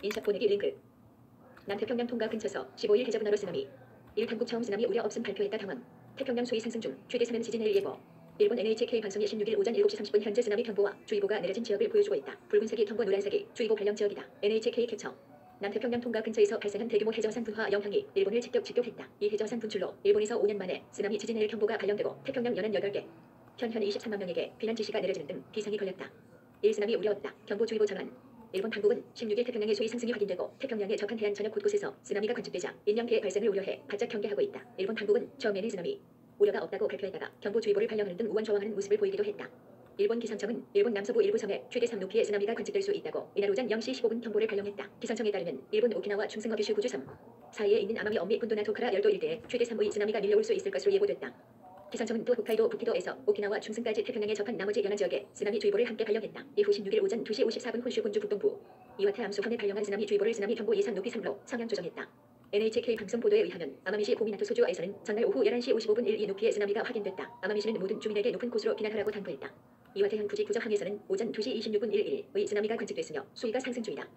인샵 보내기 링크. 남태평양 통과 근처서 15일 해저분화로 쓰나미. 1당국 처음 쓰나미 우려 없음 발표했다 당황. 태평양 수위 상승 중 최대 쓰나미 시즌 내일 예보. 일본 NHK 방송이 16일 오전 7시 30분 현재 쓰나미 경보와 주의보가 내려진 지역을 보여주고 있다. 붉은색이 경보, 노란색이 주의보 발령 지역이다. NHK 캡처. 남태평양 통과 근처에서 발생한 대규모 해저상 분화 영향이 일본을 직격했다. 이 해저상 분출로 일본에서 5년 만에 쓰나미 지진 내일 경보가 발령되고 태평양 연안 8개, 현현 23만 명에게 비난 지시가 내려지는 등 비상이 걸렸다. 1쓰나미 우려 없다. 경보주의보 전환. 일본 당국은 16일 태평양의 수위 상승이 확인되고 태평양에 접한 해안 전역 곳곳에서 쓰나미가 관측되자 인명 피해 발생을 우려해 바짝 경계하고 있다. 일본 당국은 처음에는 쓰나미 우려가 없다고 발표했다가 경보주의보를 발령하는 등 우왕좌왕하는 모습을 보이기도 했다. 일본 기상청은 일본 남서부 일부 섬에 최대 3 높이의 쓰나미가 관측될 수 있다고 이날 오전 0시 15분 경보를 발령했다. 기상청에 따르면 일본 오키나와 중승 어규슈 구주 섬 사이에 있는 아마미 엄미 군도나 도카라 열도 일대에 최대 3의 쓰나미가 밀려올 수 있을 것으로 예보됐다. 기상청은 또 홋카이도 부키도에서 오키나와 중승까지 태평양에 접한 나머지 연안 지역에 쓰나미 주의보를 함께 발령했다. 이후 16일 오전 2시 54분 혼슈 군주 북동부 이와타 암수현에 발령한 쓰나미 주의보를 쓰나미 경보 예상 높이 3로 상향 조정했다. NHK 방송 보도에 의하면 아마미시 고미나토 소주와에서는 전날 오후 11시 55분 12 높이의 쓰나미가 확인됐다. 아마미시는 모든 주민에게 높은 곳으로避難하라고 당부했다. 이와타현 부지 부저항에서는 오전 2시 26분 11의 쓰나미가 관측됐으며 수위가 상승 중이다.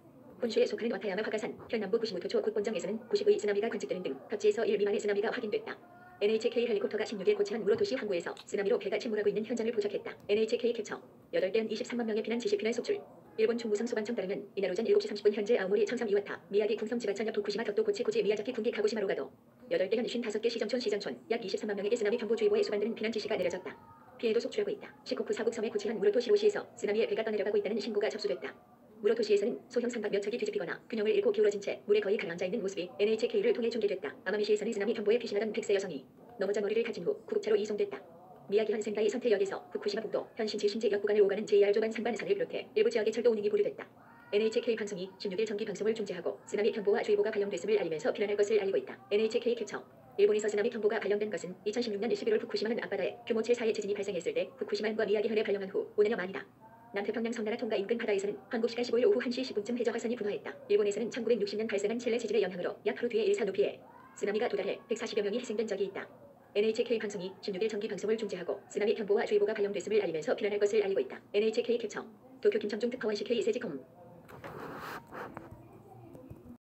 혼슈에 속하는 와타야마 화가산 현남부 구시무토초 곧본정에서는 90의 쓰나미가 관측되는 등 각지에서 1 미만의 쓰나미가 확인됐다. NHK 헬리콥터가 16일 고치한 무로도시 항구에서 쓰나미로 배가 침몰하고 있는 현장을 포착했다. NHK 캡처. 8대은 23만 명의 비난 지시 피난 속출. 일본 총무성 소방청 따르면 이날 오전 7시 30분 현재 아오모리 청삼 이와타, 미야기 궁성 지바천역 도쿠시마 격도 고치 고지 미야자키 군기 가고시마로가도 8대현 55개 시정촌 약 23만 명에게 쓰나미 경보주의보에 수반되는 비난 지시가 내려졌다. 피해도 속출하고 있다. 시코쿠 사국 섬에 고치한 무로토시로시에서 쓰나미에 배가 떠내려가고 있다는 신고가 접수됐다. 무로토시에서는 소형 선박 몇 척이 뒤집히거나 균형을 잃고 기울어진 채 물에 거의 가라앉아 있는 모습이 NHK를 통해 중계됐다. 아마미시에서는 쓰나미 경보에 피신하던 100세 여성이 넘어져 머리를 다친 후 구급차로 이송됐다. 미야기 현센다이 선태역에서 후쿠시마 북도 현신지 역 구간을 오가는 JR 조반 상반선을 비롯해 일부 지역의 철도 운행이 보류됐다. NHK 방송이 16일 정기 방송을 중지하고 쓰나미 경보와 주의보가 발령됐음을 알리면서 피난할 것을 알리고 있다. NHK 캡처. 일본에서 쓰나미 경보가 발령된 것은 2016년 11월 후쿠시마현 앞바다에 규모 7.4의 지진이 발생했을 때 후쿠시마현과 미야기현에 발령한 후 5년여 만이다. 남태평양 섬나라 통가 인근 바다에서는 한국 시간 15일 오후 1시 10분쯤 해저 화산이 분화했다. 일본에서는 1960년 발생한 칠레 지진의 영향으로 약 하루 뒤에 1사 높이에 쓰나미가 도달해 140여 명이 희생된 적이 있다. NHK 방송이 16일 정기 방송을 중지하고 쓰나미 경보와 주의보가 발령됐음을 알리면서 피난할 것을 알리고 있다. NHK 캡처. 도쿄 김청중 특파원 CK 세지컴.